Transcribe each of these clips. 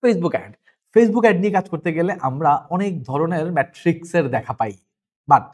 Facebook ad. Facebook ad নিয়ে কাজ করতে গেলে আমরা অনেক ধরনের ম্যাট্রিক্সের দেখা পাই। বাট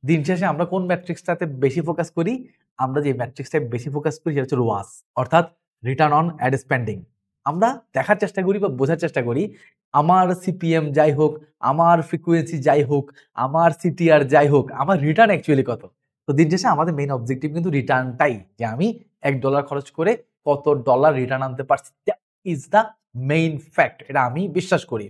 দিন শেষে আমরা কোন ম্যাট্রিক্সটাতে বেশি ফোকাস করি? আমরা যে ম্যাট্রিক্সটায় বেশি ফোকাস করি সেটা হচ্ছে ROAS, অর্থাৎ রিটার্ন অন অ্যাড স্পেন্ডিং। আমরা দেখার চেষ্টা করি বা বোঝার চেষ্টা করি আমার সিপিএম যাই হোক, আমার ফ্রিকোয়েন্সি যাই হোক, আমার সিটিআর যাই হোক, আমার রিটার্ন অ্যাকচুয়ালি কত? তো দিন শেষে আমাদের মেইন অবজেক্টিভ কিন্তু রিটার্নটাই, যে আমি $1 খরচ করে কত ডলার রিটার্ন আনতে পারছি। That is the main fact. এটা আমি বিশ্বাস করি।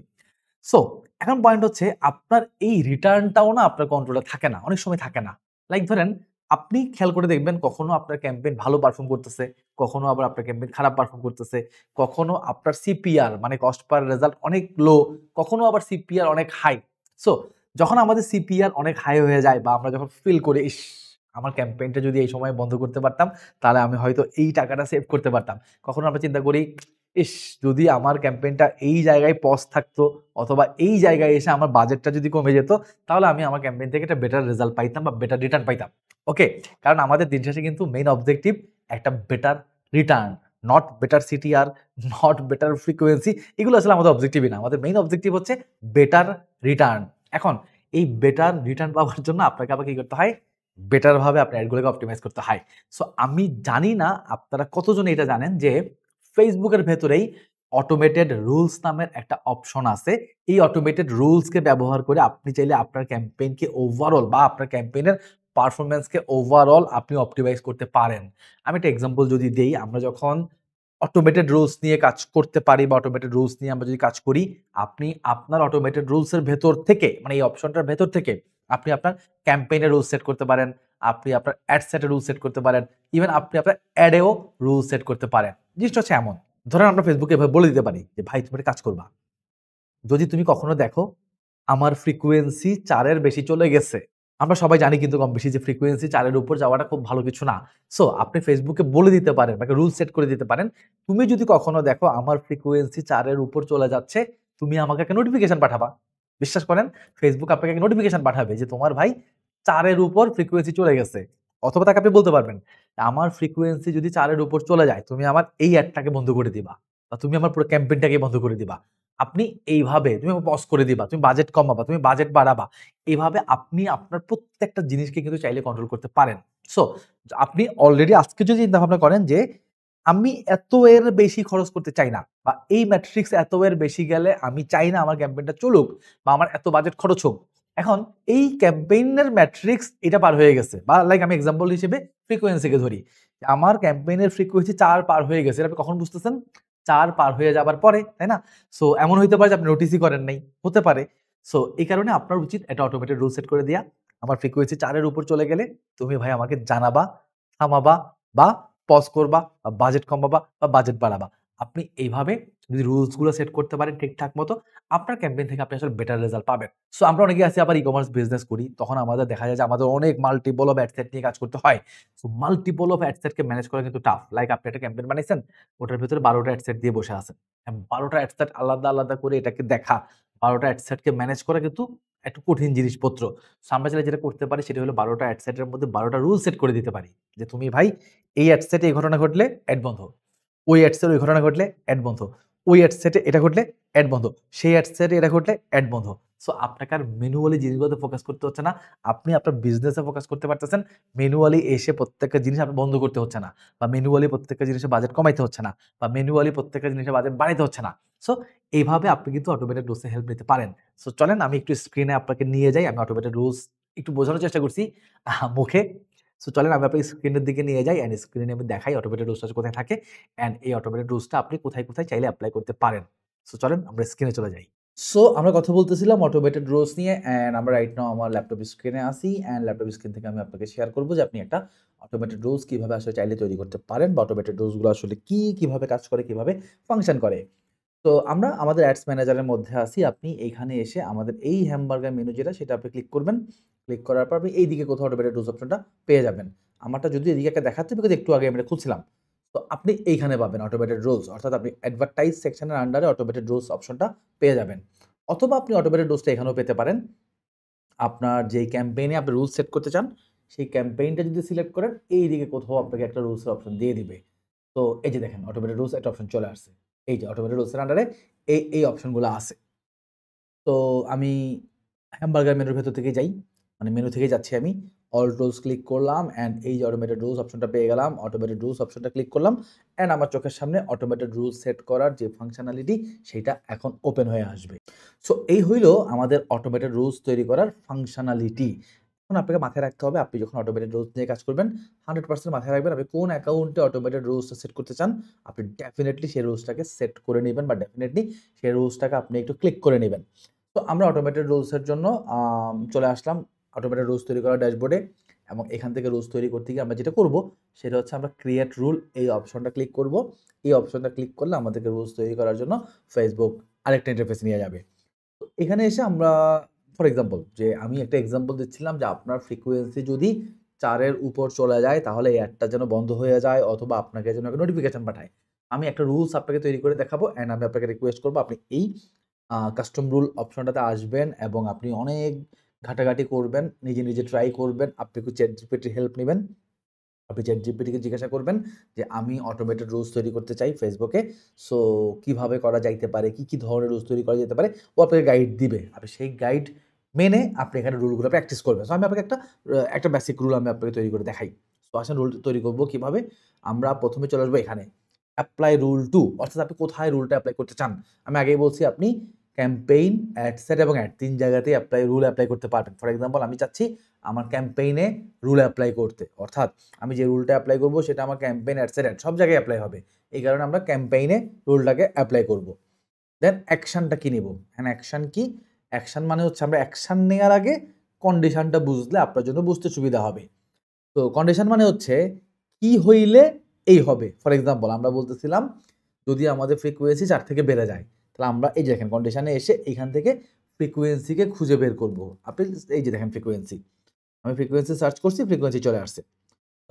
সো এখন পয়েন্ট হচ্ছে আপনার এই রিটার্নটাও না আপনার কন্ট্রোলে থাকে না। অনেক সময় থাকে না। লাইক ধরেন আপনি খেয়াল করে দেখবেন কখনো আপনার ক্যাম্পেইন ভালো পারফর্ম করতেছে, কখনো আবার আপনার ক্যাম্পেইন খারাপ পারফর্ম করতেছে, কখনো আপনার সিপিআর মানে কস্ট পার রেজাল্ট অনেক লো, কখনো আবার সিপিআর অনেক হাই। সো যখন আমাদের সিপিআর অনেক হাই হয়ে যায় বা আমরা যখন ফিল করি ইস! আমার ক্যাম্পেইনটা যদি এই সময় বন্ধ করতে পারতাম, তাহলে আমি হয়তো এই টাকাটা সেভ করতে পারতাম। কখনো আমরা চিন্তা করি ইস! যদি আমার ক্যাম্পেইনটা এই জায়গায় পজ থাকতো অথবা এই জায়গায় এসে আমার বাজেটটা যদি কমে যেত, তাহলে আমি আমার ক্যাম্পেইন থেকে একটা বেটার রেজাল্ট পাইতাম বা বেটার রিটার্ন পাইতাম। ওকে? কারণ আমাদের দিন শেষে কিন্তু মেইন অবজেক্টিভ একটা better return, not better CTR, not better frequency. এগুলো আসলে আমাদের অবজেক্টিভই না। আমাদের মেইন অবজেক্টিভ হচ্ছে বেটার রিটার্ন। এখন এই বেটার রিটার্ন পাওয়ার জন্য আপনাকে আবার কি করতে হয়? বেটার ভাবে আপনার এডগুলোকে অপটিমাইজ করতে হয়। সো আমি জানি না আপনারা কতজন এটা জানেন যে ফেসবুকের ভেতরেই অটোমেটেড রুলস নামের একটা অপশন আছে। এই অটোমেটেড রুলসকে ব্যবহার করে আপনি চাইলে আপনার ক্যাম্পেইনকে ওভারঅল বা আপনার ক্যাম্পেইনের পারফরম্যান্সকে ওভারঅল আপনি অপটিমাইজ করতে পারেন। আমি একটা এক্সাম্পল যদি দেই, আমরা যখন অটোমেটেড রুলস নিয়ে কাজ করতে পারি বা অটোমেটেড রুলস নিয়ে আমরা যদি কাজ করি, আপনি আপনার অটোমেটেড রুলস এর ভেতর থেকে মানে এই অপশনটার ভেতর থেকে আপনি আপনার ক্যাম্পেইনের রুলস সেট করতে পারেন, আপনি আপনার অ্যাড সেটের রুলস সেট করতে পারেন, ইভেন আপনি আপনার অ্যাডেও রুলস সেট করতে পারেন। জিনিসটা হচ্ছে এমন, ধরেন আমরা ফেসবুকে এভাবে বলে দিতে পারি যে, "ভাই তুমি একটা কাজ করবা। যদি তুমি কখনো দেখো আমার ফ্রিকোয়েন্সি ৪ এর বেশি চলে গেছে।" আমরা সবাই জানি কিন্তু কম বেশি যে ফ্রিকোয়েন্সি ৪ এর উপর যাওয়াটা খুব ভালো কিছু না। সো আপনি ফেসবুকে বলে দিতে পারেন বা একটা রুল সেট করে দিতে পারেন। "তুমি যদি কখনো দেখো আমার ফ্রিকোয়েন্সি ৪ এর উপর চলে যাচ্ছে, তুমি আমাকে একটা নোটিফিকেশন পাঠাবা।" বিশ্বাস করেন ফেসবুক আপনাকে একটা নোটিফিকেশন পাঠাবে যে তোমার ভাই ৪ এর উপর ফ্রিকোয়েন্সি চলে গেছে। অথবা তাকে আপনি বলতে পারবেন, "আমার ফ্রিকোয়েন্সি যদি ৪ এর উপর চলে যায়, তুমি আমার এই অ্যাডটাকে বন্ধ করে দিবা বা তুমি আমার পুরো ক্যাম্পেইনটাকে বন্ধ করে দিবা।" আপনি এইভাবে তুমি পজ করে দিবা, তুমি বাজেট কমাবা, তুমি বাজেট বাড়াবা। এভাবে আপনি আপনার প্রত্যেকটা জিনিসকে কিন্তু চাইলে কন্ট্রোল করতে পারেন। সো আপনি অলরেডি আজকে যদি চিন্তাভাবনা করেন যে, আমি এত এর বেশি খরচ করতে চাই না বা এই ম্যাট্রিক্স এত এর বেশি গেলে আমি চাই না আমার ক্যাম্পেইনটা চলুক বা আমার এত বাজেট খরচ হোক। এখন এই ক্যাম্পেইনের ম্যাট্রিক্স এটা পার হয়ে গেছে বা লাইক আমি এক্সাম্পল হিসেবে ফ্রিকোয়েন্সি কে ধরি। আমার ক্যাম্পেইনের ফ্রিকোয়েন্সি ৪ পার হয়ে গেছে। এটা আপনি কখন বুঝতেছেন? ৪ পার হয়ে যাবার পরে, তাই না? সো এমন হইতে পারে যে আপনি নোটিসই করেন নাই। হতে পারে। সো এই কারণে আপনার উচিত একটা অটোমেটেড রুল সেট করে দেয়া। আমার ফ্রিকোয়েন্সি ৪ এর উপর চলে গেলে তুমি ভাই আমাকে জানাবা, থামাবা বা পজ করবা বা বাজেট কমাবা বা বাজেট বাড়াবা। আপনি এইভাবে যদি রুলস গুলো সেট করতে পারেন ঠিকঠাক মতো, আপনার ক্যাম্পেইন থেকে আপনি আসলে বেটার রেজাল্ট পাবেন। সো আমরা অনেকেই আছি আবার ই-কমার্স বিজনেস করি। তখন আমাদের দেখা যায় যে আমাদের অনেক মাল্টিপল অফ অ্যাড সেট নিয়ে কাজ করতে হয়। সো মাল্টিপল অফ অ্যাড সেটকে ম্যানেজ করা কিন্তু টাফ। লাইক আপনি একটা ক্যাম্পেইন বানাইছেন, ওটার ভেতরে ১২ টা অ্যাড সেট দিয়ে বসে আছেন। ১২ টা অ্যাড সেট আলাদা, আলাদা করে এটাকে দেখা, ১২ টা অ্যাড সেটকে ম্যানেজ করা কিন্তু একটু কঠিন জিনিসপত্র। সো আমরা চাইলে যেটা করতে পারি সেটা হলো ১২ টা অ্যাড সেটের মধ্যে ১২ টা রুল সেট করে দিতে পারি। যে তুমি ভাই এই অ্যাড সেটে এই ঘটনা ঘটলে অ্যাড বন্ধ। ওই অ্যাড সেটে ওই ঘটনা ঘটলে অ্যাড বন্ধ। ওই অ্যাড সেটে এটা ঘটলে অ্যাড বন্ধ। সেই অ্যাড সেটে এটা ঘটলে অ্যাড বন্ধ। সো আপনাকে আর ম্যানুয়ালি জিনিসগুলোতে ফোকাস করতে হচ্ছে না। আপনি আপনার বিজনেসে ফোকাস করতে পারতেছেন। ম্যানুয়ালি এসে প্রত্যেকটা জিনিস আপনার বন্ধ করতে হচ্ছে না। বা ম্যানুয়ালি প্রত্যেকটা জিনিসের বাজেট কমাইতে হচ্ছে না। বা ম্যানুয়ালি প্রত্যেকটা জিনিসের বাজেট বাড়াইতে হচ্ছে না। সো এইভাবে আপনি কিন্তু অটোমেটেড রুলস এর হেল্প নিতে পারেন। সো চলেন আমি একটু স্ক্রিনে আপনাকে নিয়ে যাই। আমি অটোমেটেড রুলস একটু বোঝানোর চেষ্টা করছি মুখে। সো চলেন আমি আপনাকে স্ক্রিনের দিকে নিয়ে যাই অ্যান্ড স্ক্রিনে আমি দেখাই অটোমেটেড রুলসটা কোথায় থাকে অ্যান্ড এই অটোমেটেড রুলসটা আপনি কোথায়, কোথায় চাইলে এপ্লাই করতে পারেন। সো চলেন আমরা স্ক্রিনে চলে যাই। সো আমরা কথা বলতেছিলাম অটোমেটেড রুলস নিয়ে অ্যান্ড আমরা রাইট নাও আমার ল্যাপটপ স্ক্রিনে আছি অ্যান্ড ল্যাপটপ স্ক্রিন থেকে আমি আপনাকে শেয়ার করব যে আপনি একটা অটোমেটেড রুলস কিভাবে আসলে চাইলে তৈরি করতে পারেন বা অটোমেটেড রুলস গুলো আসলে কি, কিভাবে কাজ করে, কিভাবে ফাংশন করে। তো আমরা আমাদের অ্যাডস ম্যানেজারের মধ্যে আছি। আপনি এইখানে এসে আমাদের এই হ্যামবার্গার মেনু যেটা সেটা আপনি ক্লিক করবেন। ক্লিক করার পর আপনি এইদিকে কোথাও অটোমেটেড রুলস অপশনটা পেয়ে যাবেন। আমারটা যদিও এদিকে একটা দেখাচ্ছে বিকজ একটু আগে আমি এটা খুলছিলাম। তো আপনি এইখানে পাবেন অটোমেটেড রুলস অর্থাৎ আপনি অ্যাডভার্টাইজ সেকশনের আন্ডারে অটোমেটেড রুলস অপশনটা পেয়ে যাবেন। অথবা আপনি অটোমেটেড রুলসটা এখানেও পেতে পারেন। আপনার যেই ক্যাম্পেইনে আপনি রুলস সেট করতে চান, সেই ক্যাম্পেইনটা যদি সিলেক্ট করেন, এইদিকে কোথাও আপনাকে একটা রুলসের অপশন দিয়ে দিবে। তো এই যে দেখেন অটোমেটেড রুলস একটা অপশন চলে আসছে। এই যে অটোমেটেড রুলস এর আন্ডারে এই অপশনগুলো আছে। তো আমি হ্যামবার্গার মেনুর ভেতর থেকে যাই। মানে মেনু থেকে যাচ্ছি আমি। অল রুলস ক্লিক করলাম অ্যান্ড এই যে অটোমেটেড রুলস অপশনটা পেয়ে গেলাম। অটোমেটেড রুলস অপশনটা ক্লিক করলাম অ্যান্ড আমার চোখের সামনে অটোমেটেড রুলস সেট করার যে ফাংশনালিটি সেইটা এখন ওপেন হয়ে আসবে। সো এই হইল আমাদের অটোমেটেড রুলস তৈরি করার ফাংশনালিটি। এখন আপনাকে মাথায় রাখতে হবে আপনি যখন অটোমেটেড রুলস নিয়ে কাজ করবেন 100% মাথায় রাখবেন আপনি কোন অ্যাকাউন্টে অটোমেটেড রুলসটা সেট করতে চান। আপনি ডেফিনিটলি সেই রুলসটাকে সেট করে নিবেন বা ডেফিনিটলি সেই রুলসটাকে আপনি একটু ক্লিক করে নিবেন। তো আমরা অটোমেটেড রুলসের জন্য চলে আসলাম অটোমেটেড রুলস তৈরি করার ড্যাশবোর্ডে এবং এখান থেকে রুলস তৈরি করতে গিয়ে আমরা যেটা করব সেটা হচ্ছে আমরা ক্রিয়েট রুল এই অপশনটা ক্লিক করব। এই অপশনটা ক্লিক করলে আমাদেরকে রুলস তৈরি করার জন্য ফেসবুক আরেকটা ইন্টারফেস নিয়ে যাবে। তো এখানে এসে আমরা ফর এক্সাম্পল যে আমি একটা এক্সাম্পল দিচ্ছিলাম যে আপনার ফ্রিকোয়েন্সি যদি 4 এর উপর চলে যায় তাহলে এই অ্যাডটা যেন বন্ধ হয়ে যায় অথবা আপনাকে যেন একটা নোটিফিকেশন পাঠায়। আমি একটা রুলস আপনাকে তৈরি করে দেখাবো অ্যান্ড আমি আপনাকে রিকোয়েস্ট করব আপনি এই কাস্টম রুল অপশনটাতে আসবেন এবং আপনি অনেক ঘাটাঘাটি করবেন, নিজে ট্রাই করবেন। আপনি একটু ChatGPT হেল্প নিবেন। আপনি ChatGPT কে জিজ্ঞাসা করবেন যে আমি অটোমেটেড রুলস তৈরি করতে চাই ফেসবুকে। সো কিভাবে করা যাইতে পারে? কি ধরনের রুলস তৈরি করা যেতে পারে? ও আপনাকে গাইড দিবে। আপনি সেই গাইড মেনে আপনি এখানে রুলগুলো প্র্যাকটিস করবেন। সো আমি আপনাকে একটা বেসিক রুল আমি আপনাকে তৈরি করে দেখাই। সো আসেন রুল তৈরি করব কিভাবে? আমরা ১ম এ চলে আসবো এখানে। অ্যাপ্লাই রুল টু অর্থাৎ আপনি কোথায় রুলটা এপ্লাই করতে চান? আমি আগেই বলছি আপনি ক্যাম্পেইন, অ্যাড সেট এবং অ্যাড ৩ জায়গাতেই রুল এপ্লাই করতে পারবেন। ফর এক্সাম্পল আমি চাচ্ছি আমার ক্যাম্পেইনে রুল এপ্লাই করতে। অর্থাৎ আমি যে রুলটা এপ্লাই করব সেটা আমার ক্যাম্পেইন, অ্যাড সেট, অ্যাড সব জায়গায় এপ্লাই হবে। এই কারণে আমরা ক্যাম্পেইনে রুলটাকে এপ্লাই করব। দেন অ্যাকশনটা কি নিব? এন্ড অ্যাকশন কি? অ্যাকশন মানে হচ্ছে আমরা অ্যাকশন নেয়ার আগে কন্ডিশনটা বুঝলে আপনার জন্য বুঝতে সুবিধা হবে। তো কন্ডিশন মানে হচ্ছে কি হইলে এই হবে। ফর এক্সাম্পল আমরা বলতেছিলাম যদি আমাদের ফ্রিকোয়েন্সি 4 থেকে বেড়ে যায়, তাহলে আমরা এই যে দেখেন কন্ডিশনে এসে এখান থেকে ফ্রিকোয়েন্সিকে খুঁজে বের করব। আপনি এই যে দেখেন ফ্রিকোয়েন্সি। আমি ফ্রিকোয়েন্সি সার্চ করছি, ফ্রিকোয়েন্সি চলে আসছে।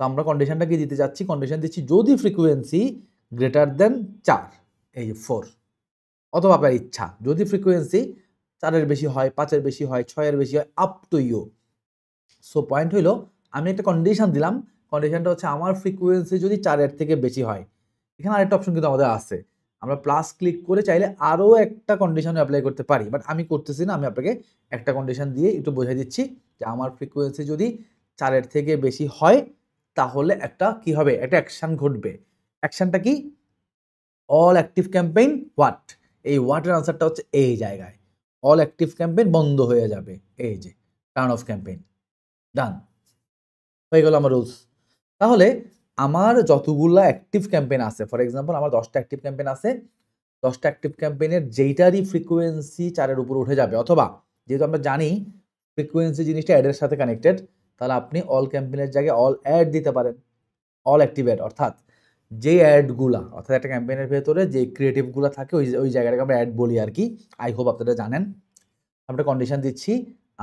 তো আমরা কন্ডিশনটা কি দিতে যাচ্ছি? কন্ডিশন দিচ্ছি যদি ফ্রিকোয়েন্সি গ্রেটার দেন 4 এই যে 4 অথবা আপনার ইচ্ছা। যদি ফ্রিকোয়েন্সি 4 এর বেশি হয়, 5 এর বেশি হয়, 6 এর বেশি হয়, up to you. So point হইলো আমি একটা কন্ডিশন দিলাম। কন্ডিশনটা হচ্ছে আমার ফ্রিকোয়েন্সি যদি 4 এর থেকে বেশি হয়। এখানে আরেকটা অপশন কিন্তু আমাদের আছে। আমরা প্লাস ক্লিক করে চাইলে আরো একটা কন্ডিশন এপ্লাই করতে পারি। বাট আমি করতেছি না। আমি আপনাকে একটা কন্ডিশন দিয়ে একটু বোঝাই দিচ্ছি যে আমার ফ্রিকোয়েন্সি যদি 4 এর থেকে বেশি হয় তাহলে একটা কি হবে? একটা অ্যাকশন ঘটবে। অ্যাকশনটা কি? All active campaign what? এই হোয়াট এর আনসারটা হচ্ছে এই জায়গায়। অল অ্যাক্টিভ ক্যাম্পেইন বন্ধ হয়ে যাবে। এই যে টার্ন অফ ক্যাম্পেইন। ডান। হয়ে গেল আমার রুলস। তাহলে আমার যতগুলা অ্যাক্টিভ ক্যাম্পেইন আছে, ফর এক্সাম্পল আমার ১০ টা অ্যাক্টিভ ক্যাম্পেইন আছে। ১০ টা অ্যাক্টিভ ক্যাম্পেইনের যেইটারই ফ্রিকোয়েন্সি ৪ এর উপরে উঠে যাবে অথবা যেহেতু আমরা জানি ফ্রিকোয়েন্সি জিনিসটা অ্যাড এর সাথে কানেক্টেড, তাহলে আপনি অল ক্যাম্পেইনের জায়গায় অল অ্যাড দিতে পারেন। অল অ্যাক্টিভ অ্যাড অর্থাৎ যে অ্যাডগুলা অর্থাৎ একটা ক্যাম্পেইনের ভেতরে যে ক্রিয়েটিভ গুলা থাকে ওই জায়গাটাকে আমরা অ্যাড বলি আরকি। আই হোপ আপনারা জানেন। আমরা কন্ডিশন দিচ্ছি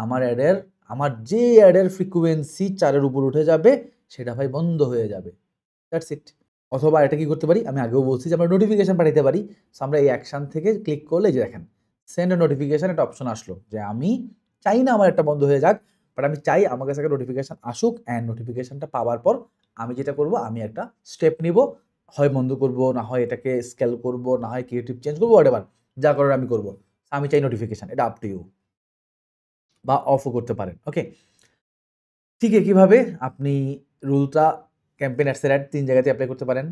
আমার অ্যাডের আমার যে অ্যাডের ফ্রিকোয়েন্সি ৪ এর উপর উঠে যাবে সেটা ভাই বন্ধ হয়ে যাবে। That's it. অথবা এটা কি করতে পারি? আমি আগেও বলছি যে আমরা নোটিফিকেশন পাঠাইতে পারি। সো আমরা এই অ্যাকশন থেকে ক্লিক করলে এই যে দেখেন সেন্ড এ নোটিফিকেশন একটা অপশন আসলো যে আমি চাই না আমার এটা বন্ধ হয়ে যাক। বাট আমি চাই আমার কাছে একটা নোটিফিকেশন আসুক অ্যান্ড নোটিফিকেশনটা পাওয়ার পর আমি যেটা করব আমি একটা স্টেপ নিব। হয় বন্ধ করব, না হয় এটাকে স্কেল করব, না হয় ক্রিয়েটিভ চেঞ্জ করব, হোয়াটএভার যা করার আমি করব। আমি চাই নোটিফিকেশন। এটা আপ টু ইউ। বা অফও করতে পারেন। ওকে? ঠিক একইভাবে আপনি রুলটা ক্যাম্পেইন অ্যাডস এর অ্যাড ৩ জায়গাতে এপ্লাই করতে পারেন।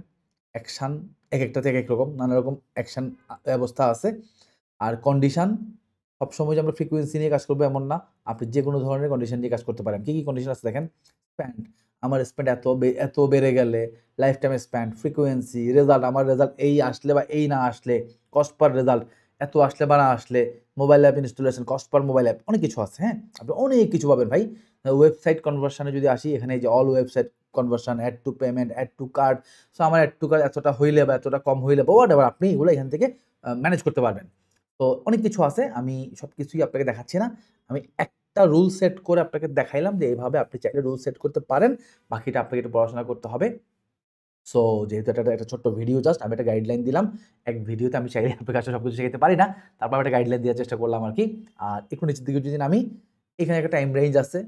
অ্যাকশন একেকটাতে একেক রকম, নানা রকম অ্যাকশন ব্যবস্থা আছে। আর কন্ডিশন সবসময় যে আমরা ফ্রিকোয়েন্সি নিয়ে কাজ করব এমন না। আপনি যেকোনো ধরনের কন্ডিশন দিয়ে কাজ করতে পারেন। কি কন্ডিশন আছে দেখেন? স্প্যান্ড আমার স্প্যান্ড এত বেড়ে গেলে, life time spend, frequency, result আমার রেজাল্ট এই আসলে বা এই না আসলে, কস্ট পার রেজাল্ট এত আসলে বা না আসলে, mobile app installation, cost per mobile app অনেক কিছু আছে, হ্যাঁ? আপনি অনেক কিছু পাবেন ভাই। ওয়েবসাইট কনভার্সন এ যদি আসি এখানে এই যে all website conversion, add to payment, add to cart. So আমার অ্যাড টু কার্ট এতটা হইলে বা এতটা কম হইলে বা হোয়াটএভার আপনি এগুলো এখান থেকে ম্যানেজ করতে পারবেন। তো অনেক কিছু আছে। আমি সবকিছুই আপনাকে দেখাচ্ছি না। আমি একটা রুল সেট করে আপনাকে দেখাইলাম যে এভাবে আপনি চাইলে রুল সেট করতে পারেন। বাকিটা আপনাকে একটু পড়াশোনা করতে হবে। সো যেহেতু এটা একটা ছোট্ট ভিডিও জাস্ট আমি একটা গাইডলাইন দিলাম। এক ভিডিওতে আমি চাইলে আপনাকে আসলে সবকিছু শেখাতে পারি না। তারপর আমি একটা গাইডলাইন দেওয়ার চেষ্টা করলাম আরকি। আর একটু নিচের দিকে যদি নামি, এখানে একটা টাইম রেঞ্জ আছে।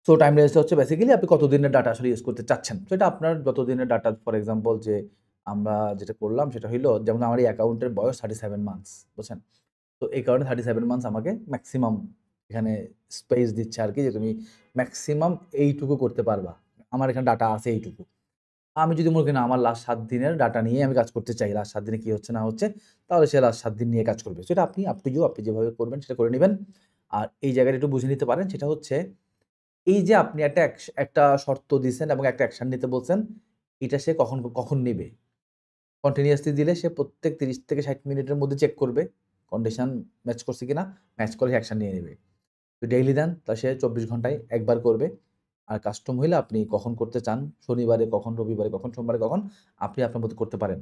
সো টাইম রেঞ্জটা হচ্ছে বেসিক্যালি আপনি কতদিনের ডাটা আসলে ইউজ করতে চাচ্ছেন। তো এটা আপনার যতদিনের ডাটা ফর এক্সাম্পল যে আমরা যেটা করলাম সেটা হইলো, যেমন আমার এই অ্যাকাউন্টের বয়স 37 মান্থস, বুঝছেন? তো এই কারণে 37 মান্থস আমাকে ম্যাক্সিমাম এখানে স্পেস দিচ্ছে আরকি, যে তুমি ম্যাক্সিমাম এইটুকু করতে পারবা। আমার এখানে ডাটা আছে এইটুকু। আমি যদি মনে করি না আমার লাস্ট 7 দিনের ডাটা নিয়ে আমি কাজ করতে চাই, লাস্ট 7 দিনে কি হচ্ছে না হচ্ছে, তাহলে সে লাস্ট 7 দিন নিয়ে কাজ করবে। সেটা আপনি আপ টু ইউ, আপনি যেভাবে করবেন সেটা করে নিবেন। আর এই জায়গাটা একটু বুঝে নিতে পারেন, সেটা হচ্ছে এই যে আপনি একটা শর্ত দিছেন এবং একটা অ্যাকশন নিতে বলছেন, এটা সে কখন নিবে? কন্টিনিউয়াসলি দিলে সে প্রত্যেক 30 থেকে 60 মিনিটের মধ্যে চেক করবে কন্ডিশন ম্যাচ করছে কিনা। ম্যাচ করলে অ্যাকশন নিয়ে নেবে। যদি ডেইলি দেন তাহলে সে 24 ঘন্টায় একবার করবে। আর কাস্টম হইলে আপনি কখন করতে চান, শনিবারে কখন, রবিবারে কখন, সোমবারে কখন, আপনি আপনার মতো করতে পারেন।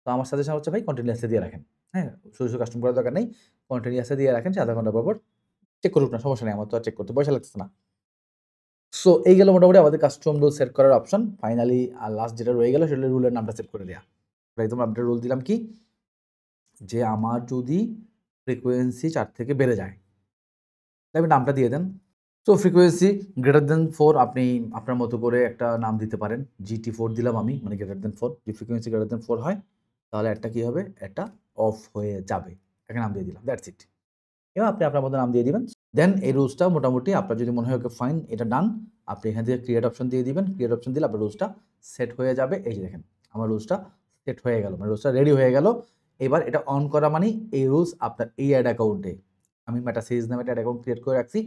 তো আমার সাজেশন হচ্ছে ভাই কন্টিনিউয়াসলি দিয়ে রাখেন। হ্যাঁ? শুধু কাস্টম করার দরকার নেই। কন্টিনিউয়াসলি দিয়ে রাখেন, সে ০.৫ ঘন্টা পর চেক করুক না, সমস্যা নেই। আমার তো আর চেক করতে পয়সা লাগতেছে না। সো এই গেল মোটামুটি আমাদের কাস্টম রুল সেট করার অপশন। ফাইনালি লাস্ট যেটা রয়ে গেল সেটা রুলের নামটা সেট করে দেয়া। একদম আপডেট রুল দিলাম কি? যে আমার যদি ফ্রিকোয়েন্সি ৪ থেকে বেড়ে যায়, তাহলে আপনি নামটা দিয়ে দেন। সো ফ্রিকোয়েন্সি গ্রেটার দ্যান 4 আপনি আপনার মতো করে একটা নাম দিতে পারেন। GT4 দিলাম আমি, মানে গ্রেটার দ্যান 4। যদি ফ্রিকোয়েন্সি গ্রেটার দ্যান 4 হয়, তাহলে একটা কি হবে? একটা অফ হয়ে যাবে। একটা নাম দিয়ে দিলাম। That's it. এবার আপনি আপনার মতো নাম দিয়ে দিবেন। দেন এই রুলসটা মোটামুটি আপনার যদি মনে হয় ওকে ফাইন, এটা ডান। আপনি এখান থেকে ক্রিয়েট অপশন দিয়ে দিবেন। ক্রিয়েট অপশন দিলে আপনার রুলসটা সেট হয়ে যাবে। এই যে দেখেন, আমার রুলসটা সেট হয়ে গেল। মানে রুলসটা রেডি হয়ে গেল। এবার এটা অন করা মানেই এই রুলস আপনার এই অ্যাড অ্যাকাউন্টে, আমি মেটা সিরিজ নামে একটা অ্যাড অ্যাকাউন্ট ক্রিয়েট করে রাখছি।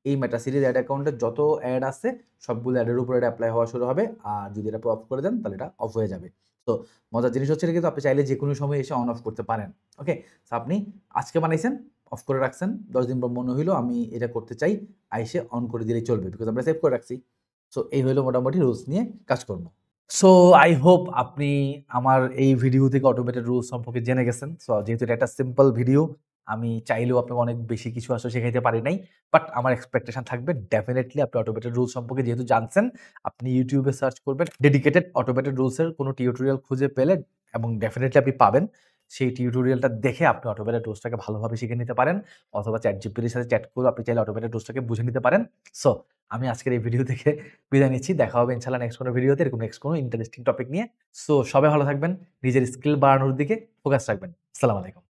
এই মেটা সিরিজ অ্যাড অ্যাকাউন্টে যত অ্যাড আছে সবগুলো অ্যাডের উপর এটা অ্যাপ্লাই হওয়া শুরু হবে। আর যদি এটা অফ করে দেন তাহলে এটা অফ হয়ে যাবে। তো মজার জিনিস হচ্ছে এটা কিন্তু আপনি চাইলে যেকোনো সময় এসে অন অফ করতে পারেন। ওকে? সো আপনি আজকে বানাইছেন, অফ করে রাখছেন। ১০ দিন পর মনে হইলো আমি এটা করতে চাই, আইসে অন করে দিলেই চলবে। বিকজ আমরা সেভ করে রাখছি। সো এই হইলো মোটামুটি রুলস নিয়ে কাজকর্ম। সো আই হোপ আপনি আমার এই ভিডিও থেকে অটোমেটেড রুলস সম্পর্কে জেনে গেছেন। সো যেহেতু এটা একটা সিম্পল ভিডিও, আমি চাইলেও আপনাকে অনেক বেশি কিছু আসলে শেখাইতে পারি নাই। বাট আমার এক্সপেকটেশন থাকবে ডেফিনিটলি আপনি অটোমেটেড রুলস সম্পর্কে যেহেতু জানছেন, আপনি YouTube এ সার্চ করবেন ডেডিকেটেড অটোমেটেড রুলস এর কোনো টিউটোরিয়াল খুঁজে পেলে এবং ডেফিনিটলি আপনি পাবেন। সেই টিউটোরিয়ালটা দেখে আপনি অটোমেটেড রুলসটাকে ভালোভাবে শিখে নিতে পারেন। অথবা ChatGPT এর সাথে চ্যাট করে আপনি চাইলে অটোমেটেড রুলসটাকে বুঝে নিতে পারেন। সো আমি আজকের এই ভিডিও থেকে বিদায় নিচ্ছি। দেখা হবে ইনশাআল্লাহ নেক্সট কোনো ভিডিওতে এরকম নেক্সট কোনো ইন্টারেস্টিং টপিক নিয়ে। সো সবাই ভালো থাকবেন। নিজের স্কিল বাড়ানোর দিকে ফোকাস রাখবেন। আসসালামু আলাইকুম।